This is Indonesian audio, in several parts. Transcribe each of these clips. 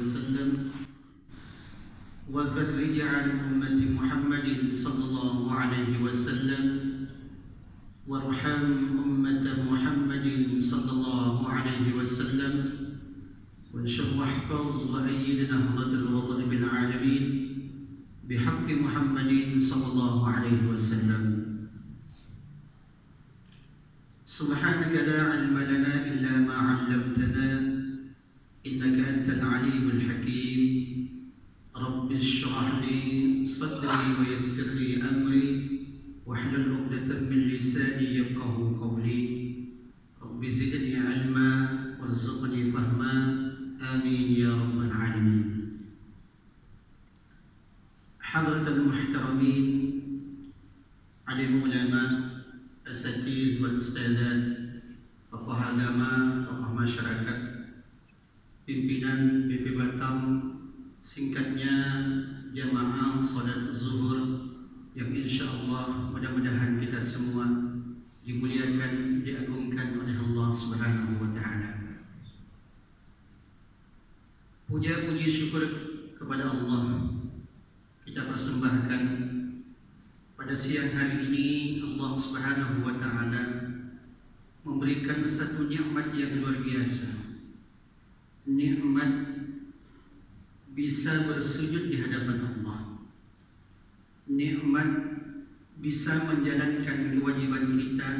وسلم وفرج عن أمة محمد صلى الله عليه وسلم وارحم أمة محمد صلى الله عليه وسلم وانشر واحفظ وأيد نهضة الوطن بالعالمين بحق محمد صلى الله عليه وسلم. سبحانك لا علم لنا إلا ما علمتنا إنك أنت العليم الحكيم. رب اشرح لي صدري ويسر لي أمري واحلل عقدة من لساني يفقهوا قولي. رب زدني علما وارزقني فهما آمين يا رب العالمين. حضرة المحترمين علم علماء asatiz wal ustazat, tokoh agama, tokoh masyarakat, pimpinan BP Batam, singkatnya jamaah salat zuhur yang insya Allah mudah-mudahan kita semua dimuliakan, diagungkan oleh Allah Subhanahu wa Ta'ala. Puja puji syukur kepada Allah kita persembahkan pada siang hari ini. Allah Subhanahu wa Ta'ala memberikan satu nikmat yang luar biasa. Nikmat bisa bersujud di hadapan Allah. Nikmat bisa menjalankan kewajiban kita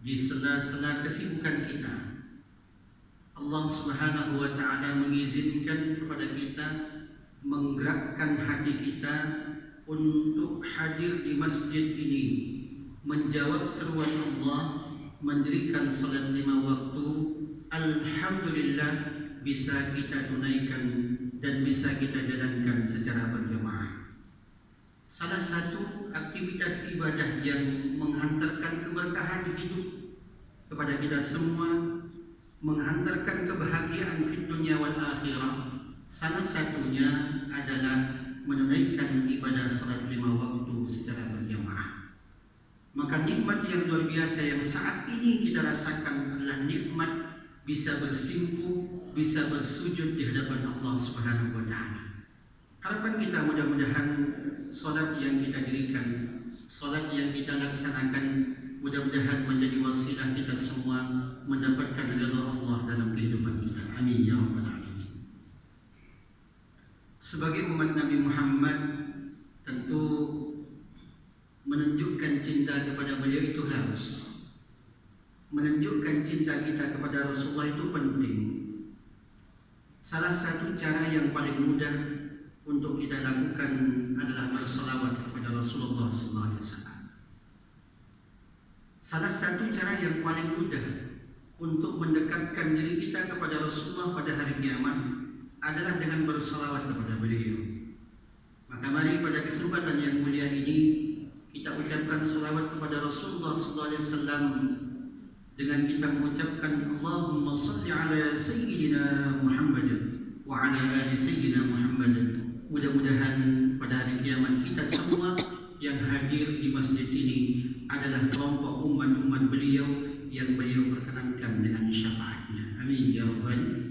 di sela-sela kesibukan kita. Allah Subhanahu wa Ta'ala mengizinkan kepada kita, menggerakkan hati kita untuk hadir di masjid ini, menjawab seruan Allah, mendirikan salat 5 waktu. Alhamdulillah bisa kita tunaikan dan bisa kita jalankan secara berjamaah. Salah satu aktivitas ibadah yang menghantarkan keberkahan hidup kepada kita semua, menghantarkan kebahagiaan di dunia wal akhirah, salah satunya adalah menunaikan ibadah salat 5 waktu secara berjamaah. Maka nikmat yang luar biasa yang saat ini kita rasakan adalah nikmat bisa bersimpuh, bisa bersujud di hadapan Allah Subhanahu wa Ta'ala. Harapan kita mudah-mudahan salat yang kita dirikan, salat yang kita laksanakan, mudah-mudahan menjadi wasilah kita semua mendapatkan ridha Allah dalam kehidupan kita. Amin ya rabbal alamin. Sebagai umat Nabi Muhammad, tentu menunjukkan cinta kepada beliau itu harus. Menunjukkan cinta kita kepada Rasulullah itu penting. Salah satu cara yang paling mudah untuk kita lakukan adalah berselawat kepada Rasulullah SAW. Salah satu cara yang paling mudah untuk mendekatkan diri kita kepada Rasulullah pada hari kiamat adalah dengan berselawat kepada beliau. Maka mari pada kesempatan yang mulia ini kita ucapkan selawat kepada Rasulullah SAW dengan kita mengucapkan Allahumma salli ala Sayyidina Muhammad wa ala ali Sayyidina Muhammad. Mudah-mudahan pada hari kiamat kita semua yang hadir di masjid ini adalah kelompok umat-umat beliau yang beliau perkenankan dengan syafaatnya. Amin ya rabbal.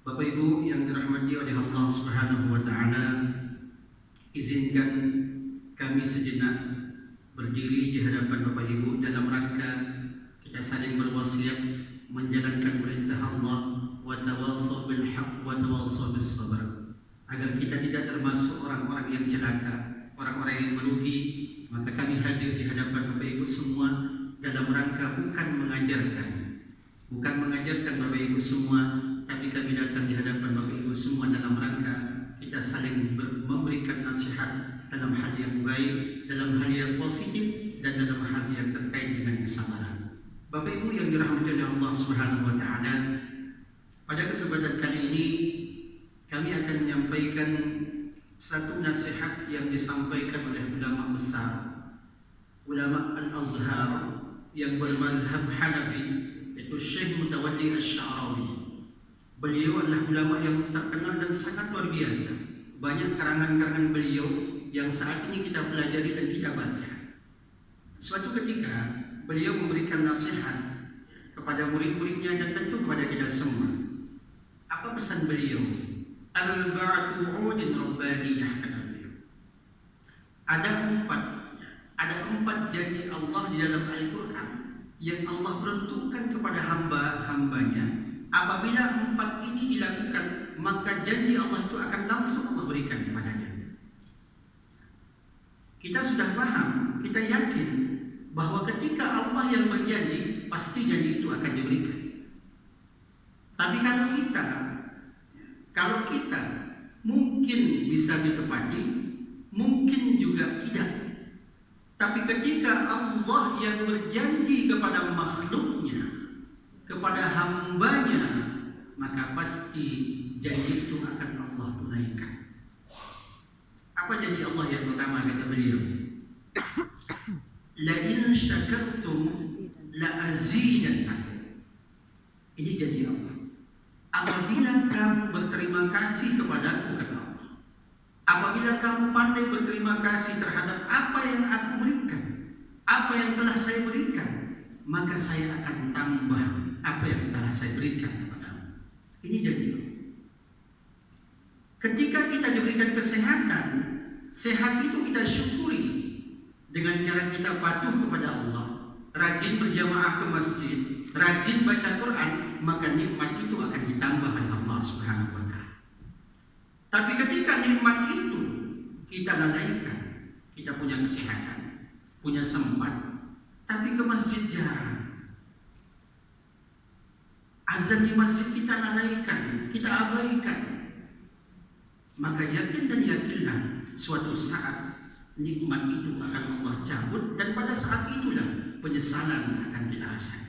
Bapak Ibu yang dirahmati oleh Allah Subhanahu wa Ta'ala, izinkan kami sejenak berdiri di hadapan Bapak Ibu dalam rangka kita saling berwasiat menjalankan perintah Allah, wa tawassaw bil haqq wa tawassaw bis sabr, agar kita tidak termasuk orang-orang yang celaka, orang-orang yang merugi. Maka kami hadir di hadapan Bapak Ibu semua dalam rangka bukan mengajarkan Bapak Ibu semua, tapi kami datang di hadapan Bapak Ibu semua dalam rangka kita saling memberikan nasihat dalam hal yang baik, dalam hal yang positif, dan dalam hal yang terkait dengan kesabaran. Bapak Ibu yang dirahmati oleh Allah Subhanahu wa Ta'ala, pada kesempatan kali ini kami akan menyampaikan satu nasihat yang disampaikan oleh ulama besar, ulama Al-Azhar yang bermazhab Hanafi, yaitu Syekh Mutawalli Asy-Sya'rawi. Beliau adalah ulama yang terkenal dan sangat luar biasa. Banyak karangan-karangan beliau yang saat ini kita pelajari dan kita baca. Suatu ketika beliau memberikan nasihat kepada murid-muridnya dan tentu kepada kita semua. Apa pesan beliau? Arba'atu 'udin rabbaniyah, kata beliau. Ada empat janji Allah di dalam Al-Quran yang Allah peruntukkan kepada hamba-hambanya. Apabila empat ini dilakukan, maka janji Allah itu akan langsung Allah berikan kepadanya. Kita sudah paham, kita yakin bahwa ketika Allah yang berjanji, pasti janji itu akan diberikan. Tapi kalau kita mungkin bisa ditepati, mungkin juga tidak. Tapi ketika Allah yang berjanji kepada makhluknya, kepada hambanya, maka pasti janji itu akan Allah tunaikan. Apa janji Allah yang pertama, kata beliau? La in syakartum la azidannakum. Ini janji Allah. Apabila kamu berterima kasih kepadaku, kata Allah, apabila kamu pandai berterima kasih terhadap apa yang aku berikan, apa yang telah saya berikan, maka saya akan tambah apa yang telah saya berikan kepadamu. Ini janji Allah. Ketika kita diberikan kesehatan, sehat itu kita syukuri dengan cara kita patuh kepada Allah, rajin berjamaah ke masjid, rajin baca Quran, maka nikmat itu akan ditambah oleh Allah Subhanahu wa Ta'ala. Tapi ketika nikmat itu kita lalaikan, kita punya kesehatan, punya sempat, tapi ke masjid jarang, azan di masjid kita lalaikan, kita abaikan, maka yakin dan yakinlah suatu saat nikmat itu akan Allah cabut, dan pada saat itulah penyesalan akan kita rasakan.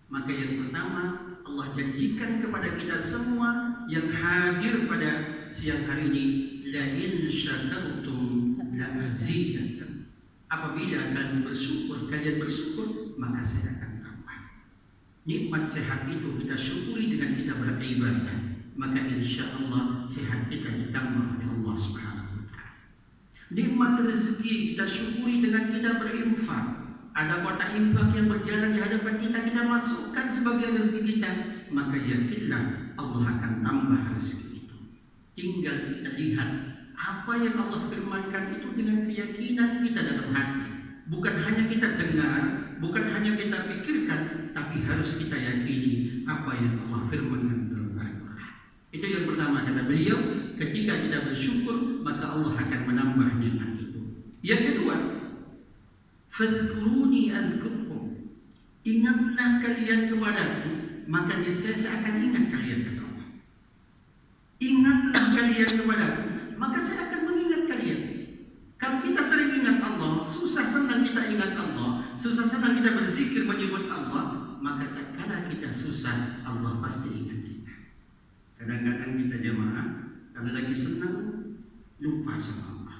Maka yang pertama, Allah janjikan kepada kita semua yang hadir pada siang hari ini, la in syakartum la azidannakum. Apabila kalian bersyukur, maka saya akan tambah. Nikmat sehat itu kita syukuri dengan kita beribadah, maka insya Allah sehat kita ditambah oleh Allah Subhanahu wa Ta'ala. Nikmat rezeki kita syukuri dengan kita berinfak. Ada kotak infak yang berjalan di hadapan kita, kita masukkan sebagai rezeki kita, maka yakinlah Allah akan tambah rezeki itu. Tinggal kita lihat apa yang Allah firmankan itu dengan keyakinan kita dalam hati. Bukan hanya kita dengar, bukan hanya kita pikirkan, tapi harus kita yakini apa yang Allah firmankan dalam Al-Quran. Itu yang pertama, kata beliau, ketika kita bersyukur, maka Allah akan menambah nikmat itu. Yang kedua, fadhkuruni azkurkum. Ingatlah kalian kepadaku, maka niscaya saya akan ingat kalian, kata Allah. Ingatlah kalian kepadaku, maka saya akan mengingat kalian. Kalau kita sering ingat Allah, susah senang kita ingat Allah, susah senang kita berzikir menyebut Allah, maka kadang kita susah, Allah pasti ingat kita. Kadang-kadang kita jamaah, kalau lagi senang lupa sama Allah.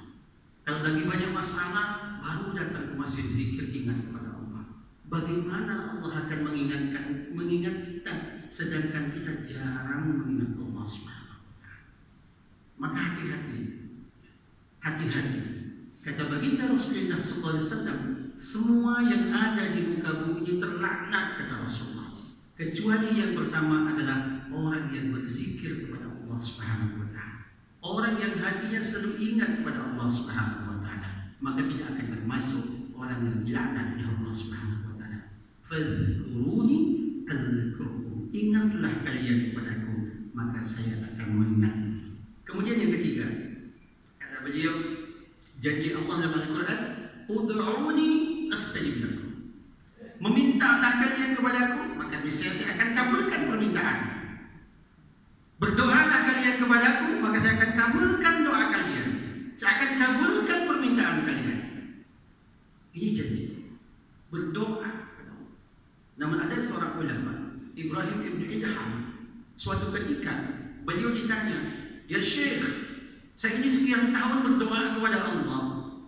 Kalau lagi banyak masalah, baru datang ke masjid zikir, ingat kepada Allah. Bagaimana Allah akan mengingat kita, sedangkan kita jarang mengingat Allah Subhanahu wa Ta'ala. Maka hati-hati. Kata baginda Rasulullah SAW, semua yang ada di muka bumi ini terlaknat, kata Rasulullah, kecuali yang pertama adalah orang yang berzikir kepada Allah Subhanahu wa Ta'ala, orang yang hatinya selalu ingat kepada Allah Subhanahu wa Ta'ala, maka tidak akan termasuk orang yang dilaknat oleh Allah Subhanahu wa Ta'ala. Fadhkuruni azkurkum. Ingatlah kalian kepadaku, maka saya akan mengingat. Kemudian yang ketiga, kata beliau, janji Allah dalam Al-Quran, ud'uni astajib lakum. Memintalah kalian kepadaku, maka saya akan kabulkan permintaan. Berdoalah kalian kepadaku, maka saya akan kabulkan doa kalian. Saya akan kabulkan permintaan kalian. Ini janji. Berdoa. Namun ada seorang ulama, Ibrahim ibn Idham, suatu ketika beliau ditanya, ya Syekh, saya ini sekian tahun berdoa kepada Allah,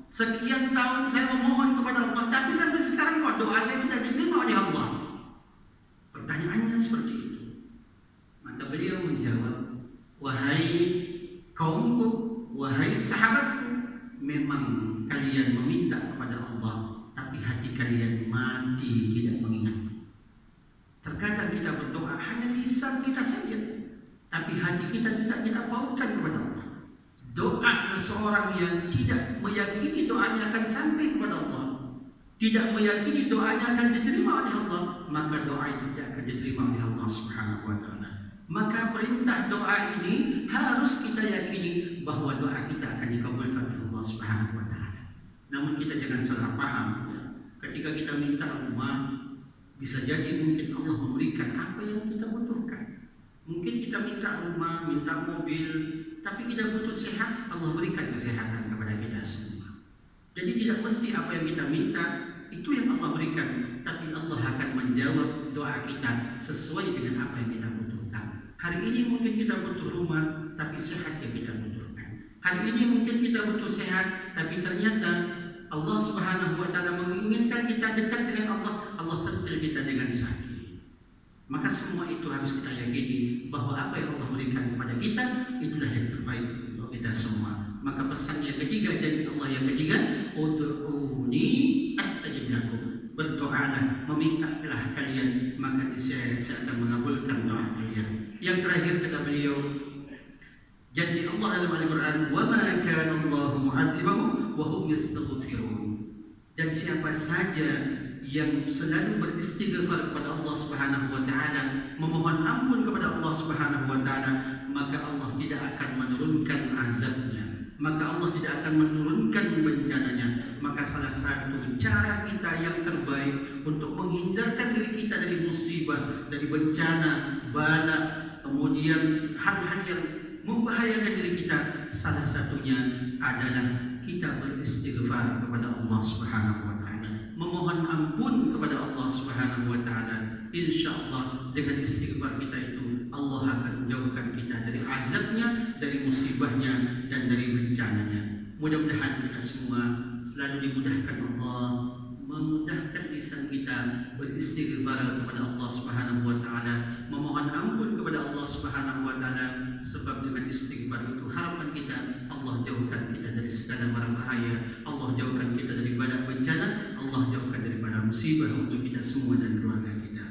sekian tahun saya memohon kepada Allah, tapi sampai sekarang kok doa saya tidak diterima oleh Allah. Pertanyaannya seperti itu. Maka beliau menjawab, wahai kaumku, wahai sahabatku, memang kalian meminta kepada Allah, tapi hati kalian mati tidak mengingat. Terkadang kita berdoa hanya lisan kita saja, tapi hati kita tidak kita pautkan kepada Allah. Doa seseorang yang tidak meyakini doanya akan sampai kepada Allah, tidak meyakini doanya akan diterima oleh Allah, maka doa itu tidak akan diterima oleh Allah Subhanahu wa taala. Maka perintah doa ini harus kita yakini bahwa doa kita akan dikabulkan oleh Allah Subhanahu wa taala. Namun kita jangan salah paham. Ketika kita minta rumah, bisa jadi mungkin Allah memberikan apa yang kita butuhkan. Mungkin kita minta rumah, minta mobil, tapi kita butuh sehat, Allah berikan kesehatan kepada kita semua. Jadi tidak mesti apa yang kita minta itu yang Allah berikan, tapi Allah akan menjawab doa kita sesuai dengan apa yang kita butuhkan. Hari ini mungkin kita butuh rumah, tapi sehat yang kita butuhkan. Hari ini mungkin kita butuh sehat, tapi ternyata Allah Subhanahu wa taala menginginkan kita dekat dengan Allah, Allah sentil kita dengan sakit. Maka semua itu harus kita yakini bahwa apa yang Allah berikan kepada kita itulah yang terbaik untuk kita semua. Maka pesan yang ketiga, janji Allah yang ketiga, ud'uni astajib lakum. Berdoalah, memintalah kalian, maka saya akan mengabulkan doa kalian. Yang terakhir kata beliau, janji Allah dalam Al-Quran, wa ma kana Allahu mu'adzibahum wa hum yastaghfirun. Dan siapa saja yang selalu beristighfar kepada Allah Subhanahu wa taala, memohon ampun kepada Allah Subhanahu wa taala, maka Allah tidak akan menurunkan azabnya, maka Allah tidak akan menurunkan bencananya. Maka salah satu cara kita yang terbaik untuk menghindarkan diri kita dari musibah, dari bencana, bala, kemudian hal-hal yang membahayakan diri kita, salah satunya adalah kita beristighfar kepada Allah Subhanahu wa taala, memohon ampun kepada Allah Subhanahu wa taala. Insyaallah dengan istighfar kita itu Allah akan jauhkan kita dari azabnya, dari musibahnya, dan dari bencananya. Mudah-mudahan kita semua selalu dimudahkan Allah, memudahkan lisan kita beristighfar kepada Allah Subhanahu wa taala, memohon ampun kepada Allah Subhanahu wa taala, sebab dengan istighfar itu harapan kita Allah jauhkan kita dari segala mara bahaya, Allah jauhkan kita dari bala bencana, Allah jauhkan daripada musibah untuk kita semua dan keluarga kita.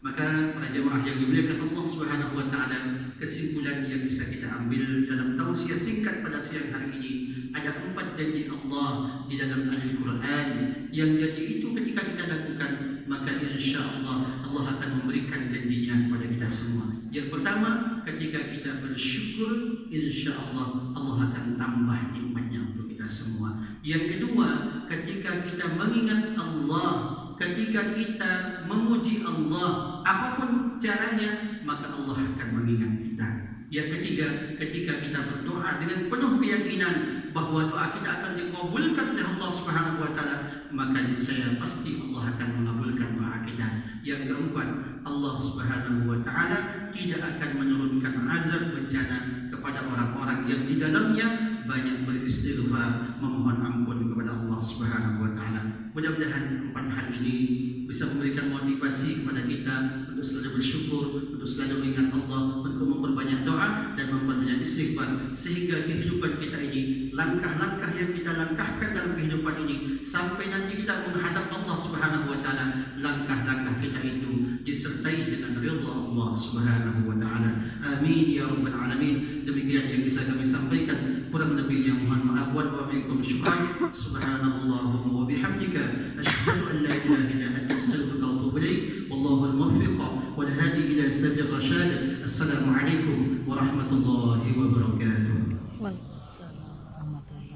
Maka para jemaah yang dimuliakan Allah Subhanahu wa taala, kesimpulan yang bisa kita ambil dalam tausiah singkat pada siang hari ini, ada 4 janji Allah di dalam Al-Quran yang janji itu ketika kita lakukan, maka insya-Allah Allah akan memberikan janjinya kepada kita semua. Yang pertama, ketika kita bersyukur, insya-Allah Allah akan tambah nikmatnya untuk kita semua. Yang kedua, ketika kita mengingat Allah, ketika kita memuji Allah, apapun caranya, maka Allah akan mengingat kita. Yang ketiga, ketika kita berdoa dengan penuh keyakinan bahwa doa kita akan dikabulkan oleh Allah Subhanahu wa taala, maka niscaya pasti Allah akan mengabulkan doa kita. Yang keempat, Allah Subhanahu wa taala tidak akan menurunkan azab bencana kepada orang-orang yang di dalamnya banyak beristighfar, memohon ampun kepada Allah Subhanahu wa taala. Mudah-mudahan 4 hal ini bisa memberikan motivasi kepada kita untuk selalu bersyukur, untuk selalu ingat Allah, untuk memperbanyak doa dan memperbanyak istighfar, sehingga kehidupan kita ini, langkah-langkah yang kita langkahkan dalam kehidupan ini, sampai nanti kita menghadap Allah Subhanahu wa taala, langkah-langkah kita itu disertai dengan ridha Allah Subhanahu wa taala. Amin ya rabbal alamin. Demikian yang bisa kami sampaikan, kurang lebihnya mohon maaf. Wa bikum syukran. Subhanallahumma wa bihamdika asyhadu an la ilaha illa anta astaghfiruka wa atubu ilaik. Wallahu al-muwaffiq wal hadi ila sabil rasyad. Assalamualaikum warahmatullahi wabarakatuh. Waalaikumsalam warahmatullahi wabarakatuh.